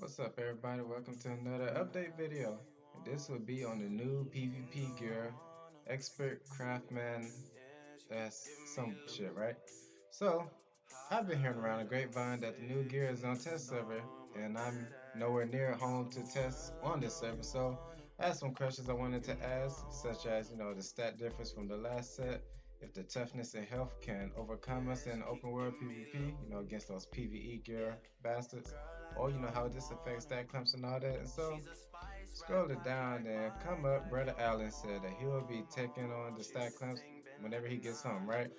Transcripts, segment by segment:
What's up everybody, welcome to another update video. And this will be on the new PvP gear, Expert Craftman, that's some shit, right? So, I've been hearing around the grapevine that the new gear is on test server, and I'm nowhere near home to test on this server, so I have some questions I wanted to ask, such as, the stat difference from the last set, if the toughness and health can overcome us in open world PvP, against those PvE gear bastards, or how this affects stat clumps and all that. And so, scroll it down and come up, Brother Allen said that he will be taking on the stat clumps whenever he gets home, right?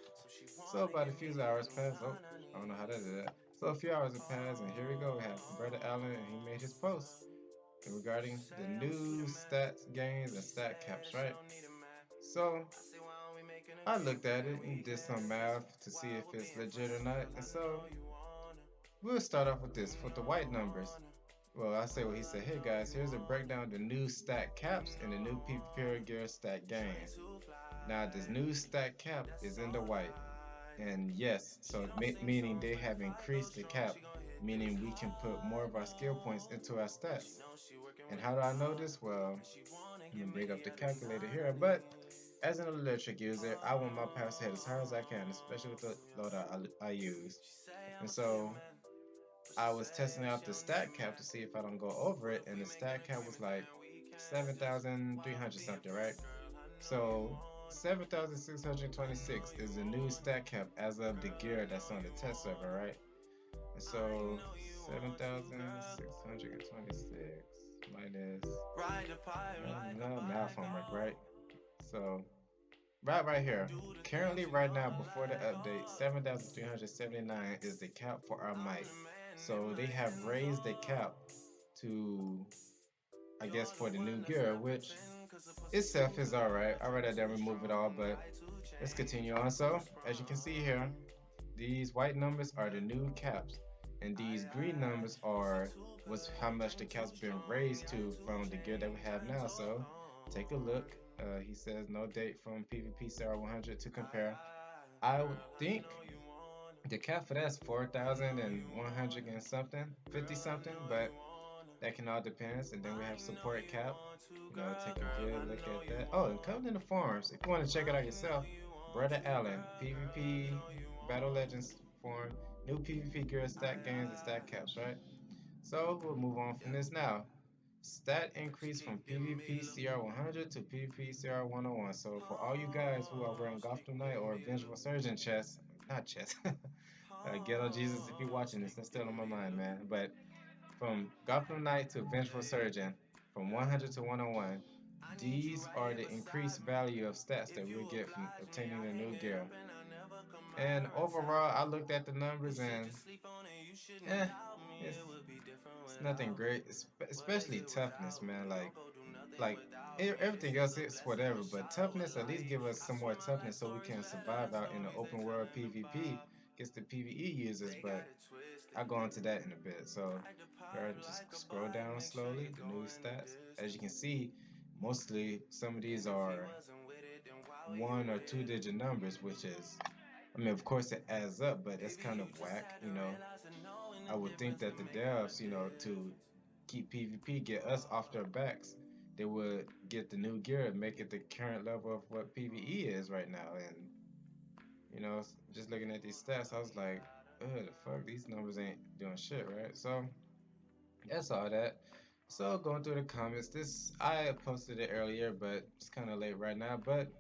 So about a few hours passed. Oh, I don't know how that did that. So a few hours have passed, and here we go. We have Brother Allen, and he made his post regarding the new stats gains and stat caps, right? So I looked at it and did some math to see if it's legit or not. And so we'll start off with this, with the white numbers. Well, I say what he said. Hey guys, here's a breakdown of the new stat caps and the new PvP gear stat gains. Now this new stat cap is in the white. And yes, so meaning they have increased the cap, meaning we can put more of our skill points into our stats. And how do I know this? Well, let me bring up the calculator here. But as an electric user, I want my power to hit as hard as I can, especially with the loadout I use. And so I was testing out the stat cap to see if I don't go over it, and the stat cap was like 7,300 something, right? So 7,626 is the new stat cap as of the gear that's on the test server, right? And so 7,626 minus no math homework, right? So right here. Currently, right now, before the update, 7,379 is the cap for our might. So they have raised the cap to, I guess, for the new gear, which itself is alright. I rather than remove it all, but let's continue on. So, as you can see here, these white numbers are the new caps, and these green numbers are was how much the cap's been raised to from the gear that we have now. So, take a look. He says no date from PvP CR 100 to compare. I would think the cap for that's 4,100 and something, 50 something, but that can all depends. And then we have support cap. Take a good look at that. Oh, and come in the forums if you want to check it out yourself. Brother Allen, PvP Battle Legends forum, new PvP gear stat gains and stat caps, right? So we'll move on from this now. Stat increase from PvP CR 100 to PvP CR 101. So for all you guys who are wearing Gotham Knight or Vengeful Surgeon chests, not chests, Ghetto Jesus, if you're watching this, that's still on my mind, man. But from Gotham Knight to Vengeful Surgeon, from 100 to 101, these are the increased value of stats that we'll get from obtaining the new gear. And overall, I looked at the numbers and eh, it's, it's nothing great, especially toughness, man. Like everything else is whatever, but toughness at least give us some more toughness so we can survive out in the open world PvP against the PvE users. But I'll go into that in a bit. So just scroll down slowly, the new stats. As you can see, mostly some of these are one or two digit numbers, which is, I mean, of course it adds up, but that's kind of whack. I would think that the devs, to keep PvP, get us off their backs, they would get the new gear and make it the current level of what PvE is right now. And, just looking at these stats, I was like, ugh, the fuck, these numbers ain't doing shit, right? So, that's all that. So going through the comments, this I posted it earlier, but it's kind of late right now. But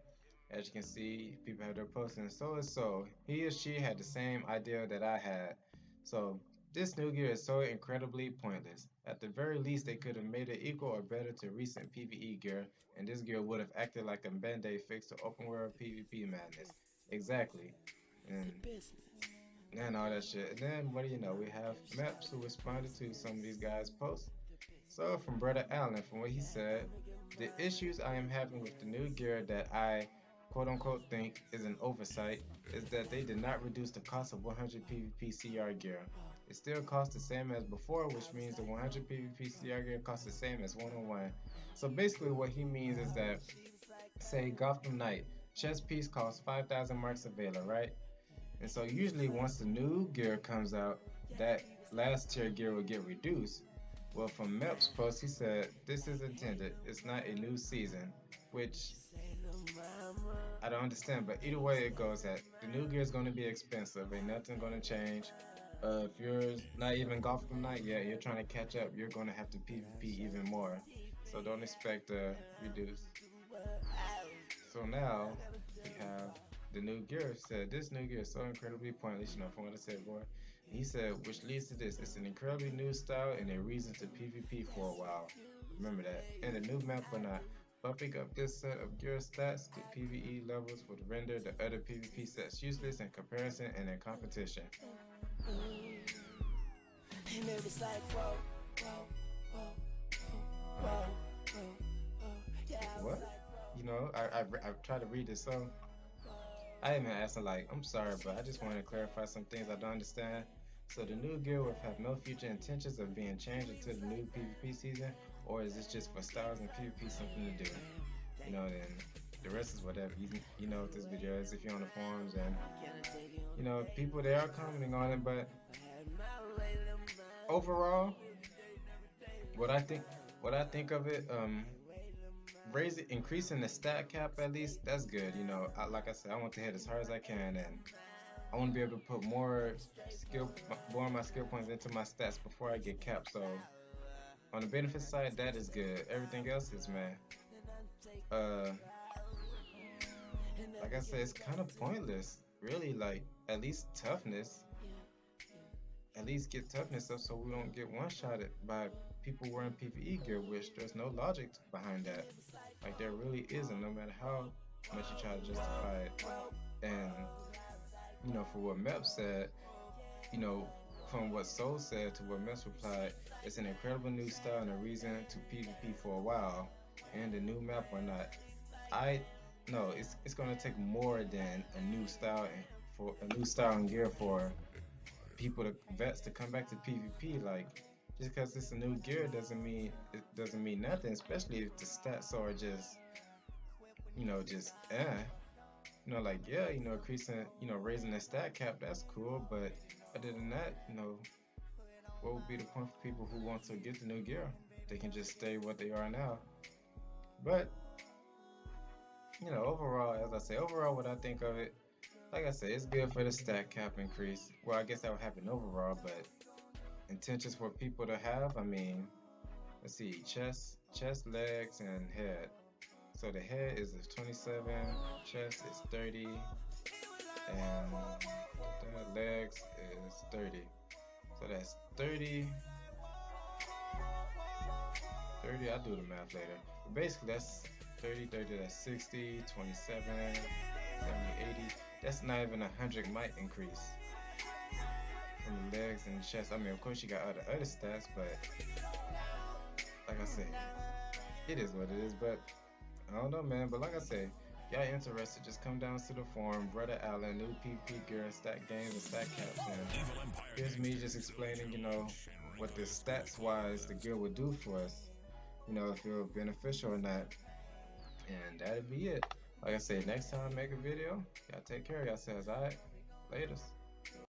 as you can see, people have their posting. So is so. He or she had the same idea that I had. So this new gear is so incredibly pointless. At the very least, they could have made it equal or better to recent PvE gear, and this gear would have acted like a band-aid fix to open world PvP madness. Exactly. And and all that shit. And then what do you know? We have Maps who responded to some of these guys' posts. So, from Brother Allen, from what he said, the issues I am having with the new gear that I quote unquote think is an oversight is that they did not reduce the cost of 100 PvP CR gear. It still costs the same as before, which means the 100 PvP CR gear costs the same as 101. So basically, what he means is that, say, Gotham Knight chest piece costs 5,000 marks of Valor, right? And so usually once the new gear comes out, that last tier gear will get reduced. Well, from Melp's post, he said, "This is intended. It's not a new season," which I don't understand. But either way it goes, that the new gear is going to be expensive. Ain't nothing going to change. If you're not even golf from night yet, you're trying to catch up. You're going to have to PvP even more. So don't expect a reduce. So now we have the new gear. Said this new gear is so incredibly pointless, from what I said before. He said, which leads to this. It's an incredibly new style and a reason to PvP for a while. Remember that. And the new map or not. Bumping up this set of gear stats to PvE levels would render the other PvP sets useless in comparison and in competition. And it was like, whoa, whoa, whoa, whoa, whoa. What? I've tried to read this, so I even asked him, like, I'm sorry, but I just want to clarify some things I don't understand. So the new gear will have no future intentions of being changed until the new PvP season, or is this just for stars and PvP something to do? Then the rest is whatever. You know what this video is if you're on the forums, and people they are commenting on it, but overall, what I think what I think of it, increasing the stat cap at least, that's good. Like I said, I want to hit as hard as I can, and I want to be able to put more of my skill points into my stats before I get capped. So on the benefit side, that is good. Everything else is man. Uh, like I said, it's kind of pointless, really. Like at least get toughness up so we don't get one-shotted by people wearing PvE gear, which there's no logic behind that. Like there really isn't, no matter how much you try to justify it. And for what Mep said, you know, from what Soul said to what Mess replied, it's an incredible new style and a reason to PvP for a while. And the new map or not, I no, it's gonna take more than a new style for a new style and gear for people to vets to come back to PvP. Like just because it's a new gear doesn't mean nothing, especially if the stats are just like yeah, increasing, raising the stat cap, that's cool, but other than that, what would be the point for people who want to get the new gear? They can just stay what they are now. But overall, as I say, overall, what I think of it, like I said, it's good for the stat cap increase. Well, I guess that would happen overall, but intentions for people to have, I mean, let's see, chest, legs, and head. So the head is 27, chest is 30, and the legs is 30. So that's 30. 30, I'll do the math later. But basically, that's 30, 30, that's 60, 27, 70, 80. That's not even 100 might increase from the legs and the chest. I mean, of course, you got other stats, but like I said, it is what it is. But I don't know, man. But like I said, y'all interested, just come down to the forum, Brother Allen, new PvP gear, stat games, and stat caps. And here's me just explaining, what the stats wise the gear would do for us. If it was beneficial or not. And that'd be it. Like I said, next time I make a video, y'all take care of yourselves, alright? Laters.